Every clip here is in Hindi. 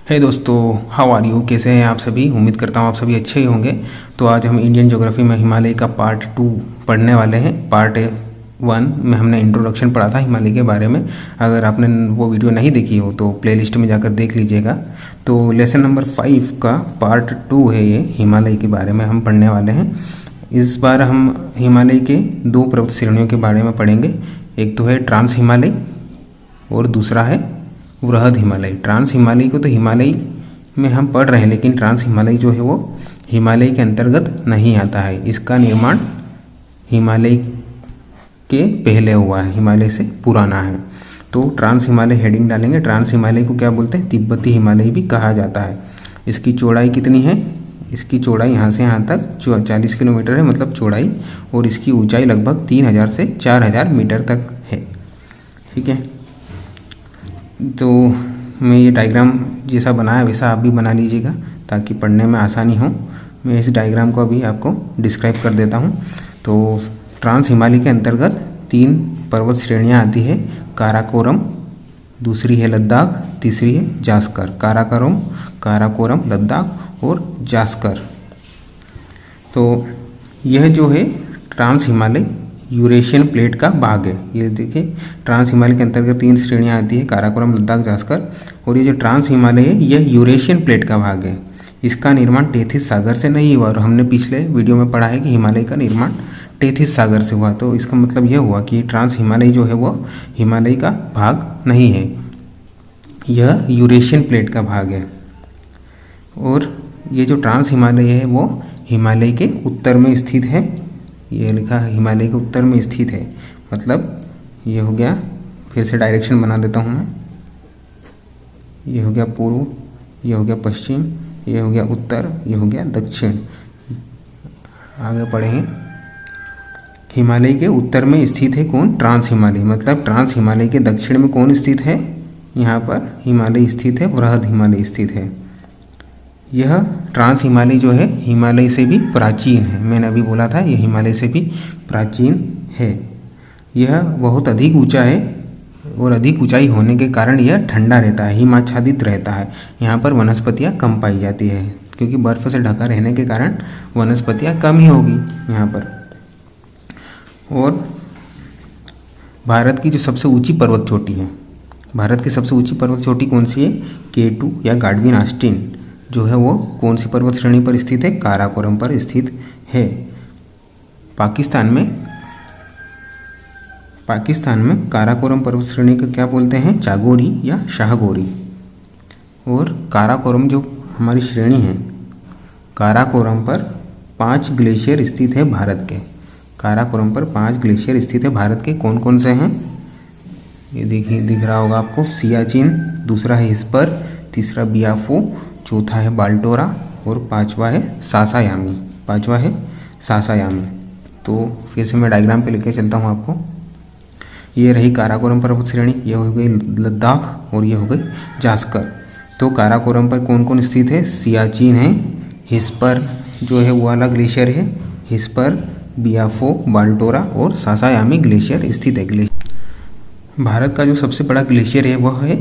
हे दोस्तों, हाउ आर यू? कैसे हैं आप सभी? उम्मीद करता हूँ आप सभी अच्छे ही होंगे। तो आज हम इंडियन ज्योग्राफी में हिमालय का पार्ट 2 पढ़ने वाले हैं। पार्ट 1 में हमने इंट्रोडक्शन पढ़ा था हिमालय के बारे में। अगर आपने वो वीडियो नहीं देखी हो तो प्लेलिस्ट में जाकर देख लीजिएगा। तो लेसन नंबर 5 का पार्ट 2 है ये, हिमालय के बारे में हम पढ़ने वाले हैं। इस बार हम हिमालय के 2 पर्वत श्रेणियों के बारे में पढ़ेंगे। एक तो है ट्रांस हिमालय और दूसरा है वृहद हिमालय। ट्रांस हिमालय को तो हिमालय में हम पढ़ रहे हैं, लेकिन ट्रांस हिमालय जो है वो हिमालय के अंतर्गत नहीं आता है। इसका निर्माण हिमालय के पहले हुआ है, हिमालय से पुराना है। तो ट्रांस हिमालय हेडिंग डालेंगे। ट्रांस हिमालय को क्या बोलते हैं? तिब्बती हिमालय भी कहा जाता है। इसकी चौड़ाई कितनी है? इसकी चौड़ाई यहाँ से यहाँ तक 40 किलोमीटर है, मतलब चौड़ाई, और इसकी ऊंचाई लगभग 3000 से 4000 मीटर तक है। ठीक है, तो मैं ये डायग्राम जैसा बनाया वैसा आप भी बना लीजिएगा ताकि पढ़ने में आसानी हो। मैं इस डायग्राम को अभी आपको डिस्क्राइब कर देता हूँ। तो ट्रांस हिमालय के अंतर्गत 3 पर्वत श्रेणियाँ आती है। काराकोरम, दूसरी है लद्दाख, तीसरी है जास्कर। काराकोरम, लद्दाख और जास्कर। तो यह जो है ट्रांस हिमालय यूरेशियन प्लेट का भाग है। ये देखिए, ट्रांस हिमालय के अंतर्गत 3 श्रेणियाँ आती है, काराकोरम, लद्दाख, जास्कर। और ये जो ट्रांस हिमालय है यह यूरेशियन प्लेट का भाग है। इसका निर्माण टेथिस सागर से नहीं हुआ, और हमने पिछले वीडियो में पढ़ा है कि हिमालय का निर्माण टेथिस सागर से हुआ। तो इसका मतलब यह हुआ कि ट्रांस हिमालय जो है वो हिमालय का भाग नहीं है, यह यूरेशियन प्लेट का भाग है। और ये जो ट्रांस हिमालय है वो हिमालय के उत्तर में स्थित है। ये लिखा है हिमालय के उत्तर में स्थित है, मतलब ये हो गया, फिर से डायरेक्शन बना देता हूँ मैं। ये हो गया पूर्व, ये हो गया पश्चिम, ये हो गया उत्तर, ये हो गया दक्षिण। आगे पढ़ें। हिमालय के उत्तर में स्थित है कौन? ट्रांस हिमालय। मतलब ट्रांस हिमालय के दक्षिण में कौन स्थित है? यहाँ पर हिमालय स्थित है, वृहद हिमालय स्थित है। यह ट्रांस हिमालय जो है हिमालय से भी प्राचीन है। मैंने अभी बोला था यह हिमालय से भी प्राचीन है। यह बहुत अधिक ऊंचा है, और अधिक ऊंचाई होने के कारण यह ठंडा रहता है, हिमाच्छादित रहता है। यहाँ पर वनस्पतियाँ कम पाई जाती है, क्योंकि बर्फ़ से ढका रहने के कारण वनस्पतियाँ कम ही होगी यहाँ पर। और भारत की जो सबसे ऊँची पर्वत चोटी है, भारत की सबसे ऊँची पर्वत चोटी कौन सी है? K2 या गाडविन ऑस्टिन जो है वो कौन सी पर्वत श्रेणी पर स्थित है? काराकोरम पर स्थित है। पाकिस्तान में काराकोरम पर्वत श्रेणी को क्या बोलते हैं? चागोरी या शाहगोरी। और काराकोरम जो हमारी श्रेणी है, काराकोरम पर 5 ग्लेशियर स्थित है भारत के। काराकोरम पर 5 ग्लेशियर स्थित है भारत के। कौन कौन से हैं? ये देखिए, दिख रहा होगा आपको। सियाचिन, दूसरा है हिस्पर, तीसरा बियाफो, चौथा है बाल्टोरा और पांचवा है सासायामी। तो फिर से मैं डायग्राम पे लेके चलता हूँ आपको। ये रही काराकोरम पर्वत श्रेणी, ये हो गई लद्दाख और ये हो गई जास्कर। तो काराकोरम पर कौन कौन स्थित है? सियाचिन है, हिस्पर जो है वो वाला ग्लेशियर है, हिस्पर, बियाफो, बाल्टोरा और सासायामी ग्लेशियर स्थित है। भारत का जो सबसे बड़ा ग्लेशियर है वह है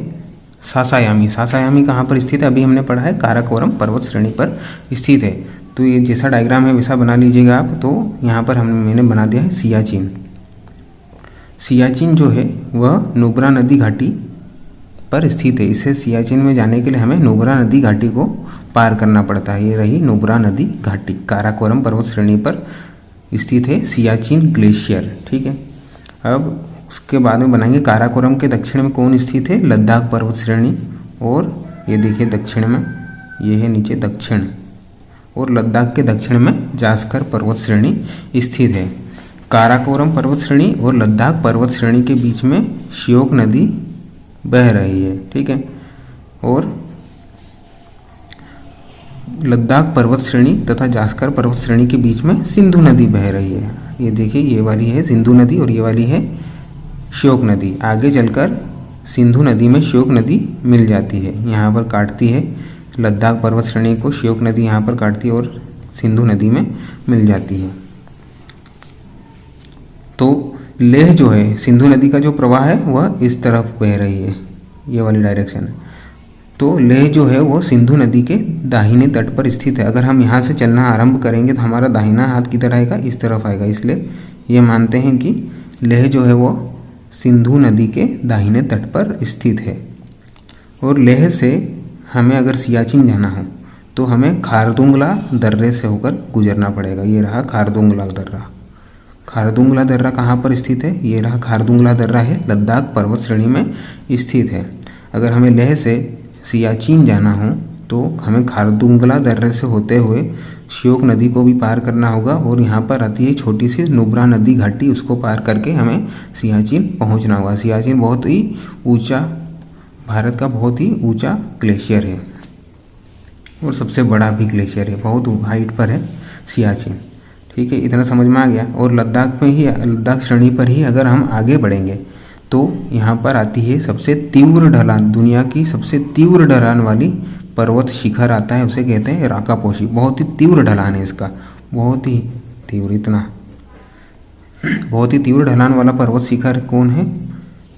सासायामी। सासायामी कहाँ पर स्थित है? अभी हमने पढ़ा है काराकोरम पर्वत श्रेणी पर स्थित है। तो ये जैसा डायग्राम है वैसा बना लीजिएगा आप। तो यहाँ पर मैंने बना दिया है सियाचिन। सियाचिन जो है वह नुब्रा नदी घाटी पर स्थित है। इससे सियाचिन में जाने के लिए हमें नुब्रा नदी घाटी को पार करना पड़ता है। ये रही नुब्रा नदी घाटी, काराकोरम पर्वत श्रेणी पर स्थित है सियाचिन ग्लेशियर। ठीक है, अब उसके बाद में बनाएंगे काराकोरम के दक्षिण में कौन स्थित है? लद्दाख पर्वत श्रेणी। और ये देखिए दक्षिण में, ये है नीचे दक्षिण, और लद्दाख के दक्षिण में जास्कर पर्वत श्रेणी स्थित है। काराकोरम पर्वत श्रेणी और लद्दाख पर्वत श्रेणी के बीच में श्योक नदी बह रही है। ठीक है, और लद्दाख पर्वत श्रेणी तथा जास्कर पर्वत श्रेणी के बीच में सिंधु नदी बह रही है। ये देखिए, ये वाली है सिंधु नदी और ये वाली है श्योक नदी। आगे चलकर सिंधु नदी में श्योक नदी मिल जाती है, यहाँ पर काटती है लद्दाख पर्वत श्रेणी को। श्योक नदी यहाँ पर काटती है और सिंधु नदी में मिल जाती है। तो लेह जो है, सिंधु नदी का जो प्रवाह है वह इस तरफ बह रही है, ये वाली डायरेक्शन है। तो लेह जो है वो सिंधु नदी के दाहिने तट पर स्थित है। अगर हम यहाँ से चलना आरंभ करेंगे तो हमारा दाहिना हाथ किधर आएगा, इस तरफ आएगा। इसलिए ये मानते हैं कि लेह जो है वो सिंधु नदी के दाहिने तट पर स्थित है। और लेह से हमें अगर सियाचिन जाना हो तो हमें खारदुंगला दर्रे से होकर गुजरना पड़ेगा। ये रहा खारदुंगला दर्रा। खारदुंगला दर्रा कहाँ पर स्थित है, ये रहा खारदुंगला दर्रा है, लद्दाख पर्वत श्रेणी में स्थित है। अगर हमें लेह से सियाचिन जाना हो तो हमें खारदुंगला दर्रे से होते हुए श्योक नदी को भी पार करना होगा और यहाँ पर आती है छोटी सी नुब्रा नदी घाटी, उसको पार करके हमें सियाचिन पहुँचना होगा। सियाचिन बहुत ही ऊंचा, भारत का बहुत ही ऊंचा ग्लेशियर है और सबसे बड़ा भी ग्लेशियर है, बहुत हाइट पर है सियाचिन। ठीक है, इतना समझ में आ गया। और लद्दाख में ही, लद्दाख श्रेणी पर ही अगर हम आगे बढ़ेंगे तो यहाँ पर आती है सबसे तीव्र ढलान, दुनिया की सबसे तीव्र ढलान वाली पर्वत शिखर आता है, उसे कहते हैं राकापोशी। बहुत ही तीव्र ढलान है इसका, बहुत ही तीव्र, इतना बहुत ही तीव्र ढलान वाला पर्वत शिखर कौन है,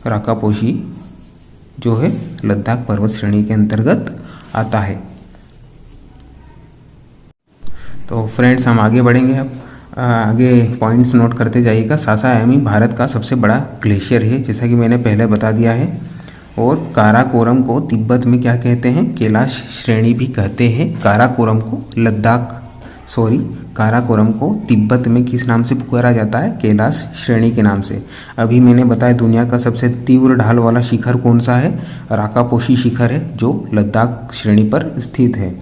राकापोशी, जो है लद्दाख पर्वत श्रेणी के अंतर्गत आता है। तो फ्रेंड्स हम आगे बढ़ेंगे। अब आगे पॉइंट्स नोट करते जाइएगा। सासायामी भारत का सबसे बड़ा ग्लेशियर है, जैसा कि मैंने पहले बता दिया है। और काराकोरम को तिब्बत में क्या कहते हैं, कैलाश श्रेणी भी कहते हैं। काराकोरम को काराकोरम को तिब्बत में किस नाम से पुकारा जाता है, कैलाश श्रेणी के नाम से। अभी मैंने बताया दुनिया का सबसे तीव्र ढाल वाला शिखर कौन सा है, राकापोशी शिखर है, जो लद्दाख श्रेणी पर स्थित है।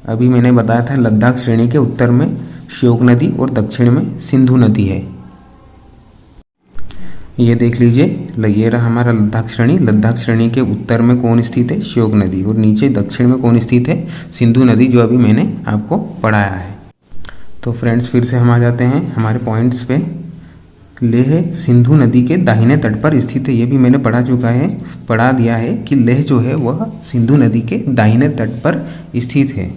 अभी मैंने बताया था लद्दाख श्रेणी के उत्तर में श्योक नदी और दक्षिण में सिंधु नदी है। ये देख लीजिए, ये रहा हमारा लद्दाख श्रेणी। लद्दाख श्रेणी के उत्तर में कौन स्थित है, श्योक नदी, और नीचे दक्षिण में कौन स्थित है, सिंधु नदी, जो अभी मैंने आपको पढ़ाया है। तो फ्रेंड्स फिर से हम आ जाते हैं हमारे पॉइंट्स पे। लेह सिंधु नदी के दाहिने तट पर स्थित है, ये भी मैंने पढ़ा दिया है कि लेह जो है वह सिंधु नदी के दाहिने तट पर स्थित है।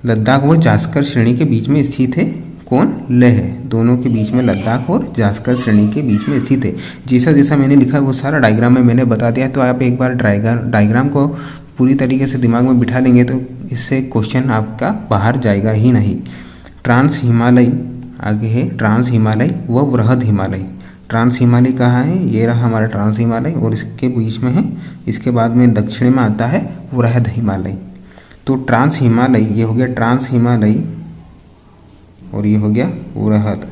लद्दाख व जास्कर श्रेणी के बीच में स्थित है कौन, लेह, दोनों के बीच में, लद्दाख और जास्कर श्रेणी के बीच में स्थित है। जैसा जैसा मैंने लिखा है वो सारा डायग्राम में मैंने बता दिया, तो आप एक बार डायग्राम को पूरी तरीके से दिमाग में बिठा लेंगे तो इससे क्वेश्चन आपका बाहर जाएगा ही नहीं। ट्रांस हिमालय आगे है, ट्रांस हिमालय व वृहद हिमालय। ट्रांस हिमालय कहाँ है, ये रहा हमारा ट्रांस हिमालय और इसके बीच में है। इसके बाद में दक्षिण में आता है वृहद हिमालय। तो ट्रांस हिमालय, ये हो गया ट्रांस हिमालय और ये हो गया वृहद।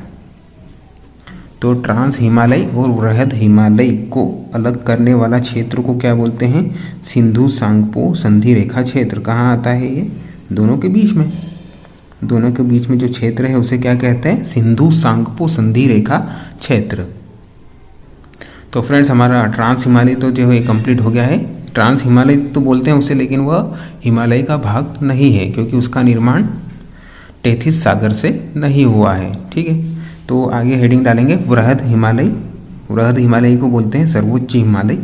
तो ट्रांस हिमालय और वृहद हिमालय को अलग करने वाला क्षेत्र को क्या बोलते हैं, सिंधु सांगपो संधि रेखा क्षेत्र। कहाँ आता है ये, दोनों के बीच में, दोनों के बीच में जो क्षेत्र है उसे क्या कहते हैं, सिंधु सांगपो संधि रेखा क्षेत्र। तो फ्रेंड्स हमारा ट्रांस हिमालय तो जो है कंप्लीट हो गया है। ट्रांस हिमालय तो बोलते हैं उसे, लेकिन वह हिमालय का भाग नहीं है क्योंकि उसका निर्माण टेथिस सागर से नहीं हुआ है। ठीक है, तो आगे हेडिंग डालेंगे वृहद हिमालय। वृहद हिमालय को बोलते हैं सर्वोच्च हिमालय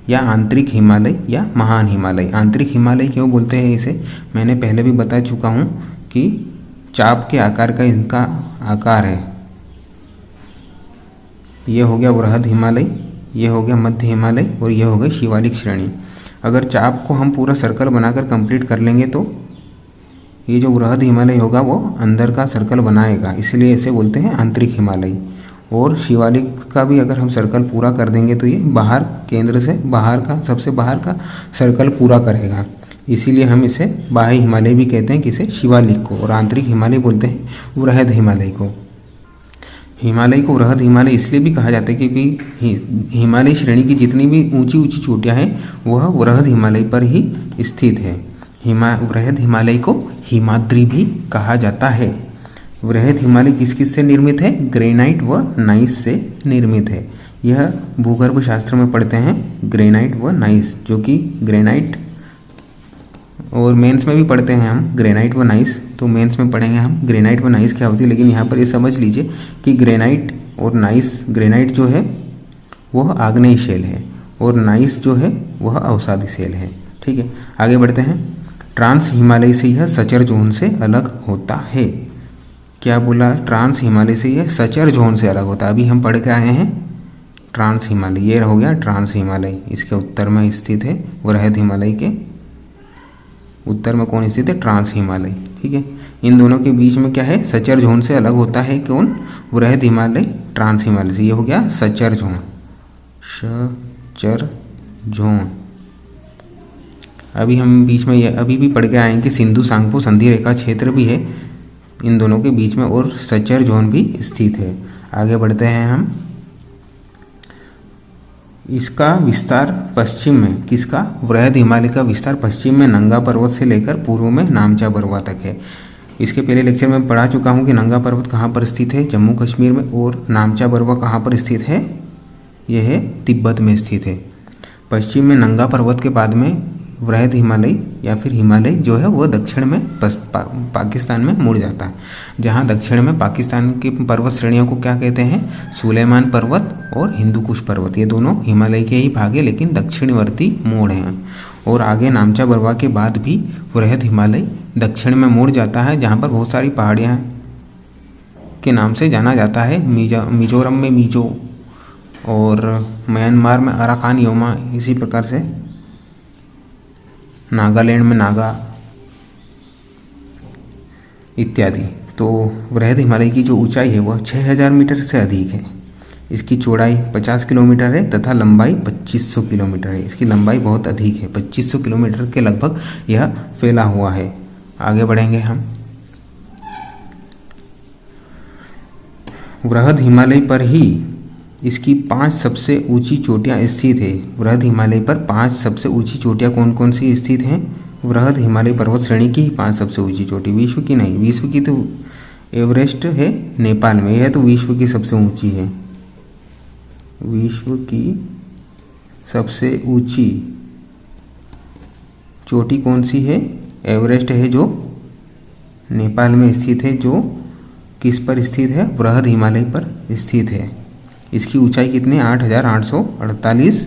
या आंतरिक हिमालय या महान हिमालय। आंतरिक हिमालय क्यों बोलते हैं इसे, मैंने पहले भी बता चुका हूँ कि चाप के आकार का इनका आकार है। ये हो गया वृहद हिमालय, ये हो गया मध्य हिमालय और ये हो गई शिवालिक श्रेणी। अगर चाप को हम पूरा सर्कल बनाकर कंप्लीट कर लेंगे तो ये जो वृहद हिमालय होगा वो अंदर का सर्कल बनाएगा, इसलिए इसे बोलते हैं आंतरिक हिमालय। और शिवालिक का भी अगर हम सर्कल पूरा कर देंगे तो ये बाहर, केंद्र से बाहर का, सबसे बाहर का सर्कल पूरा करेगा, इसीलिए हम इसे बाह्य हिमालय भी कहते हैं, किसे, शिवालिक को। और आंतरिक हिमालय बोलते हैं वृहद हिमालय को। हिमालय को वृहद हिमालय इसलिए भी कहा जाता है क्योंकि हिमालय श्रेणी की जितनी भी ऊंची ऊंची चोटियां हैं वह वृहद हिमालय पर ही स्थित है। वृहद हिमालय को हिमाद्री भी कहा जाता है। वृहद हिमालय किस किस से निर्मित है, ग्रेनाइट व नाइस से निर्मित है। यह भूगर्भ शास्त्र में पढ़ते हैं, ग्रेनाइट व नाइस, जो कि ग्रेनाइट और मेंस में भी पढ़ते हैं हम ग्रेनाइट व नाइस। तो मेंस में पढ़ेंगे हम ग्रेनाइट व नाइस क्या होती है, लेकिन यहाँ पर ये समझ लीजिए कि ग्रेनाइट और नाइस, ग्रेनाइट जो है वह आग्नेय शैल है और नाइस जो है वह अवसादी शैल है। ठीक है, आगे बढ़ते हैं। ट्रांस हिमालय से यह सचर जोन से अलग होता है। क्या बोला, ट्रांस हिमालय से यह सचर जोन से अलग होता है। अभी हम पढ़ के आए हैं ट्रांस हिमालय, ये हो गया ट्रांस हिमालय, इसके उत्तर में स्थित है। वृहद हिमालय के उत्तर में कौन स्थित है? ट्रांस हिमालय। ठीक है, इन दोनों के बीच में क्या है? सचर जोन से अलग होता है कौन? वृहद हिमालय ट्रांस हिमालय से। ये हो गया सचर जोन, सचर जोन। अभी हम बीच में ये अभी भी पढ़ के आए हैं कि सिंधु सांगपो संधि रेखा क्षेत्र भी है इन दोनों के बीच में और सचर जोन भी स्थित है। आगे बढ़ते हैं हम। इसका विस्तार पश्चिम में, किसका? वृहद हिमालय का विस्तार पश्चिम में नंगा पर्वत से लेकर पूर्व में नामचा बरवा तक है। इसके पहले लेक्चर में पढ़ा चुका हूँ कि नंगा पर्वत कहाँ पर स्थित है? जम्मू कश्मीर में। और नामचा बरवा कहाँ पर स्थित है? यह है तिब्बत में स्थित है। पश्चिम में नंगा पर्वत के बाद में वृहद हिमालय या फिर हिमालय जो है वो दक्षिण में पाकिस्तान में मुड़ जाता है। जहाँ दक्षिण में पाकिस्तान की पर्वत श्रेणियों को क्या कहते हैं? सुलेमान पर्वत और हिंदू कुश पर्वत। ये दोनों हिमालय के ही भाग है लेकिन दक्षिणवर्ती मोड़ हैं। और आगे नामचा बरवा के बाद भी वृहद हिमालय दक्षिण में मुड़ जाता है, जहाँ पर बहुत सारी पहाड़ियाँ के नाम से जाना जाता है। मिजोरम में मिजो और म्यांमार में अराकान योमा, इसी प्रकार से नागालैंड में नागा इत्यादि। तो वृहद हिमालय की जो ऊंचाई है वह 6000 मीटर से अधिक है। इसकी चौड़ाई 50 किलोमीटर है तथा लंबाई 2500 किलोमीटर है। इसकी लंबाई बहुत अधिक है, 2500 किलोमीटर के लगभग यह फैला हुआ है। आगे बढ़ेंगे हम। वृहद हिमालय पर ही इसकी 5 सबसे ऊंची चोटियां स्थित है। वृहद हिमालय पर 5 सबसे ऊंची चोटियां कौन कौन सी स्थित हैं? वृहद हिमालय पर्वत श्रेणी की ही 5 सबसे ऊंची चोटी, विश्व की नहीं। विश्व की तो एवरेस्ट है नेपाल में, यह तो विश्व की सबसे ऊंची है। विश्व की सबसे ऊंची चोटी कौन सी है? एवरेस्ट है, जो नेपाल में स्थित है। जो किस पर स्थित है? वृहद हिमालय पर स्थित है। इसकी ऊंचाई कितनी? 8848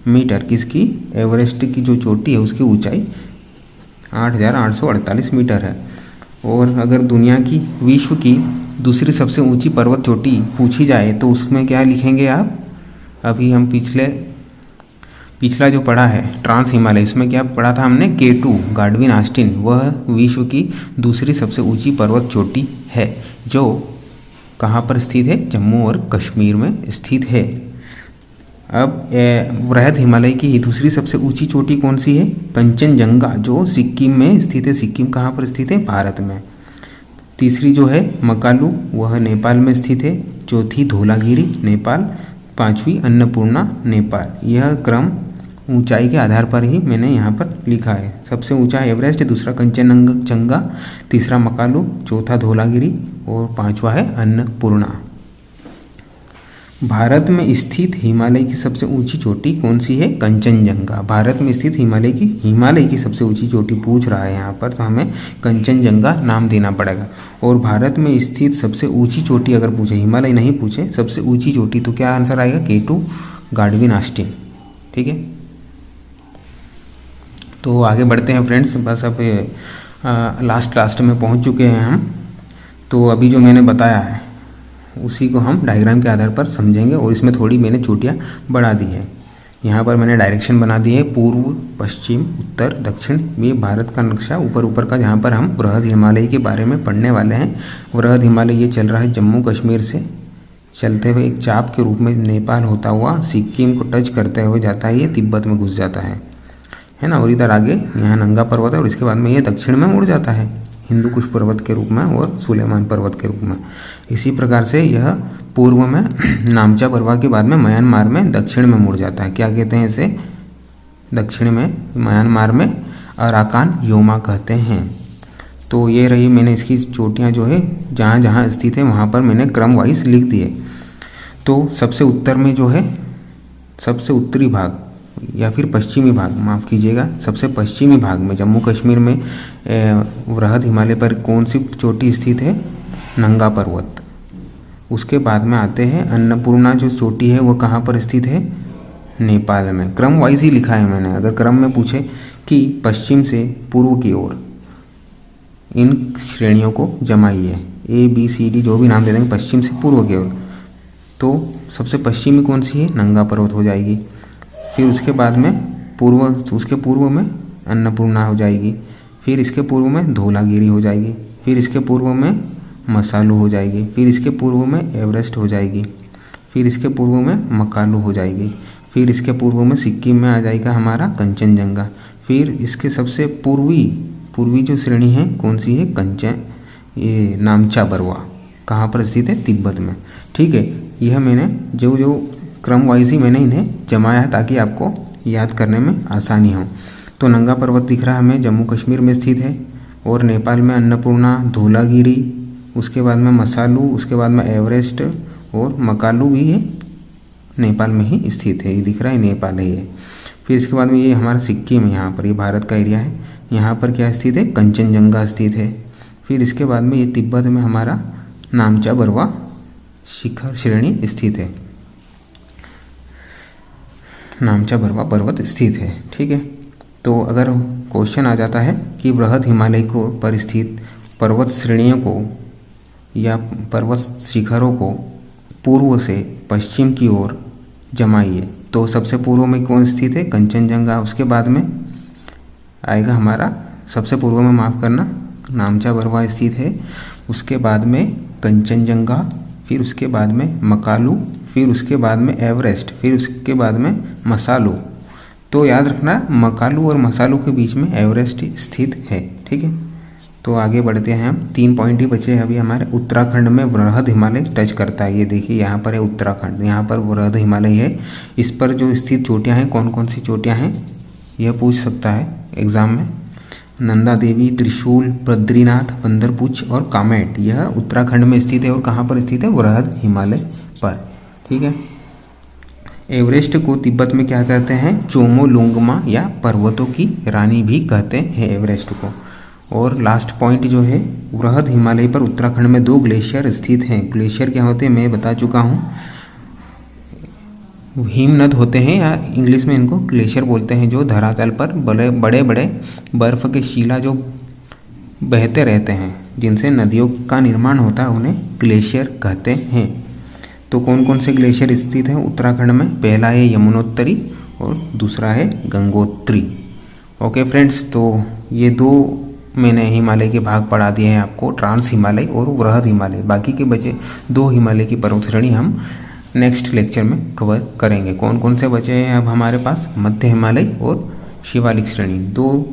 मीटर। किसकी? एवरेस्ट की जो चोटी है उसकी ऊंचाई 8848 मीटर है। और अगर दुनिया की, विश्व की दूसरी सबसे ऊंची पर्वत चोटी पूछी जाए तो उसमें क्या लिखेंगे आप? अभी हम पिछला जो पढ़ा है ट्रांस हिमालय, इसमें क्या पढ़ा था हमने? K2 गाडविन ऑस्टिन, वह विश्व की दूसरी सबसे ऊंची पर्वत चोटी है जो कहाँ पर स्थित है? जम्मू और कश्मीर में स्थित है। अब वृहद हिमालय की दूसरी सबसे ऊंची चोटी कौन सी है? कंचनजंगा, जो सिक्किम में स्थित है। सिक्किम कहाँ पर स्थित है? भारत में। तीसरी जो है मकालू, वह नेपाल में स्थित है। चौथी धौलागिरी नेपाल, 5वीं अन्नपूर्णा नेपाल। यह क्रम ऊंचाई के आधार पर ही मैंने यहाँ पर लिखा है। सबसे ऊंचा एवरेस्ट, दूसरा कंचनजंगा, तीसरा मकालू, चौथा धौलागिरी और 5वां है अन्नपूर्णा। भारत में स्थित हिमालय की सबसे ऊंची चोटी कौन सी है? कंचनजंगा। भारत में स्थित हिमालय की सबसे ऊंची चोटी पूछ रहा है यहाँ पर, तो हमें कंचनजंगा नाम देना पड़ेगा। और भारत में स्थित सबसे ऊंची चोटी अगर पूछे, हिमालय नहीं पूछे, सबसे ऊंची चोटी, तो क्या आंसर आएगा? K2 गाडविन Austin. ठीक है, तो आगे बढ़ते हैं फ्रेंड्स। बस अब लास्ट में पहुंच चुके हैं हम। तो अभी जो मैंने बताया है उसी को हम डायग्राम के आधार पर समझेंगे और इसमें थोड़ी मैंने चोटियाँ बढ़ा दी है। यहाँ पर मैंने डायरेक्शन बना दी है, पूर्व, पश्चिम, उत्तर, दक्षिण। ये भारत का नक्शा ऊपर का, जहाँ पर हम वृहद हिमालय के बारे में पढ़ने वाले हैं। वृहद हिमालय ये चल रहा है जम्मू कश्मीर से चलते हुए एक चाप के रूप में नेपाल होता हुआ सिक्किम को टच करते हुए जाता है, ये तिब्बत में घुस जाता है ना। और इधर आगे यहाँ नंगा पर्वत है और इसके बाद में ये दक्षिण में मुड़ जाता है हिंदू कुश पर्वत के रूप में और सुलेमान पर्वत के रूप में। इसी प्रकार से यह पूर्व में नामचा बरवा के बाद में म्यांमार में दक्षिण में मुड़ जाता है। क्या कहते हैं इसे? दक्षिण में म्यांमार में अराकान योमा कहते हैं। तो ये रही, मैंने इसकी चोटियाँ जो है जहाँ जहाँ स्थित है वहाँ पर मैंने क्रम वाइज लिख दिए। तो सबसे उत्तर में जो है, सबसे उत्तरी भाग या फिर पश्चिमी भाग, माफ़ कीजिएगा, सबसे पश्चिमी भाग में जम्मू कश्मीर में वृहद हिमालय पर कौन सी चोटी स्थित है? नंगा पर्वत। उसके बाद में आते हैं अन्नपूर्णा जो चोटी है वो कहाँ पर स्थित है? नेपाल में। क्रम वाइज ही लिखा है मैंने। अगर क्रम में पूछे कि पश्चिम से पूर्व की ओर इन श्रेणियों को जमाइए, A B C D जो भी नाम दे देंगे, पश्चिम से पूर्व की ओर तो सबसे पश्चिमी कौन सी है, नंगा पर्वत हो जाएगी। फिर उसके बाद में उसके पूर्व में अन्नपूर्णा हो जाएगी। फिर इसके पूर्व में धौलागिरी हो जाएगी। फिर इसके पूर्व में मसालू हो जाएगी। फिर इसके पूर्व में एवरेस्ट हो जाएगी। फिर इसके पूर्व में मकालू हो जाएगी। फिर इसके पूर्व में सिक्किम में आ जाएगा हमारा कंचनजंगा। फिर इसके सबसे पूर्वी जो श्रेणी है कौन सी है, ये नामचा बरवा, कहाँ पर स्थित है, तिब्बत में। ठीक है, यह मैंने जो क्रम वाइज ही मैंने इन्हें जमाया है ताकि आपको याद करने में आसानी हो। तो नंगा पर्वत दिख रहा है हमें, जम्मू कश्मीर में स्थित है। और नेपाल में अन्नपूर्णा, धौलागिरी, उसके बाद में मसालू, उसके बाद में एवरेस्ट और मकालू भी है, नेपाल में ही स्थित है। ये दिख रहा है, नेपाल है ये। फिर इसके बाद में ये हमारा सिक्किम है, यहाँ पर ये भारत का एरिया है। यहाँ पर क्या स्थित है, कंचनजंगा स्थित है। फिर इसके बाद में ये तिब्बत में हमारा नामचा बरवा शिखर श्रेणी स्थित है, नामचा बरवा पर्वत स्थित है। ठीक है, तो अगर क्वेश्चन आ जाता है कि बृहद हिमालय को पर स्थित पर्वत श्रेणियों को या पर्वत शिखरों को पूर्व से पश्चिम की ओर जमाइए, तो सबसे पूर्व में कौन स्थित है, कंचनजंगा। उसके बाद में आएगा हमारा, सबसे पूर्व में माफ़ करना, नामचा बरवा स्थित है। उसके बाद में कंचनजंगा, फिर उसके बाद में मकालू, फिर उसके बाद में एवरेस्ट, फिर उसके बाद में मसालू। तो याद रखना, मकालू और मसालू के बीच में एवरेस्ट स्थित है। ठीक है, तो आगे बढ़ते हैं हम। 3 पॉइंट ही बचे हैं अभी हमारे। उत्तराखंड में वृहद हिमालय टच करता है, ये देखिए यहाँ पर है उत्तराखंड, यहाँ पर वृहद हिमालय है। इस पर जो स्थित चोटियाँ हैं, कौन कौन सी चोटियाँ हैं, यह पूछ सकता है एग्ज़ाम में। नंदा देवी, त्रिशूल, बद्रीनाथ, बंदरपुछ और कामेट, यह उत्तराखंड में स्थित है। और कहाँ पर स्थित है, वृहद हिमालय पर। ठीक है, एवरेस्ट को तिब्बत में क्या कहते हैं, चोमोलुंगमा या पर्वतों की रानी भी कहते हैं एवरेस्ट को। और लास्ट पॉइंट जो है, वृहद हिमालय पर उत्तराखंड में 2 ग्लेशियर स्थित हैं। ग्लेशियर क्या होते हैं मैं बता चुका हूँ, हिमनद होते हैं या इंग्लिश में इनको ग्लेशियर बोलते हैं, जो धरातल पर बड़े बड़े बर्फ़ के शिला जो बहते रहते हैं, जिनसे नदियों का निर्माण होता है, उन्हें ग्लेशियर कहते हैं। तो कौन कौन से ग्लेशियर स्थित हैं उत्तराखंड में, पहला है यमुनोत्तरी और दूसरा है गंगोत्री। ओके फ्रेंड्स, तो ये 2 मैंने हिमालय के भाग पढ़ा दिए हैं आपको, ट्रांस हिमालय और वृहद हिमालय। बाकी के बचे 2 हिमालय की पर्वत श्रेणी हम नेक्स्ट लेक्चर में कवर करेंगे। कौन कौन से बचे हैं अब हमारे पास, मध्य हिमालय और शिवालिक श्रेणी, 2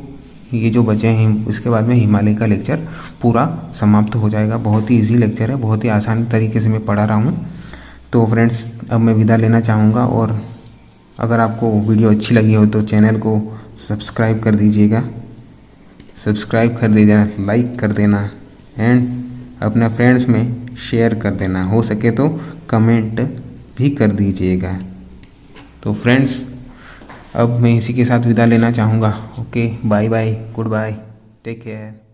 ये जो बचे हैं। इसके बाद में हिमालय का लेक्चर पूरा समाप्त हो जाएगा। बहुत ही ईजी लेक्चर है, बहुत ही आसान तरीके से मैं पढ़ा रहा हूँ। तो फ्रेंड्स, अब मैं विदा लेना चाहूँगा। और अगर आपको वीडियो अच्छी लगी हो तो चैनल को सब्सक्राइब कर दीजिएगा, सब्सक्राइब कर दीजिएगा, लाइक कर देना एंड अपने फ्रेंड्स में शेयर कर देना, हो सके तो कमेंट भी कर दीजिएगा। तो फ्रेंड्स, अब मैं इसी के साथ विदा लेना चाहूँगा। Okay, bye bye, goodbye, take care.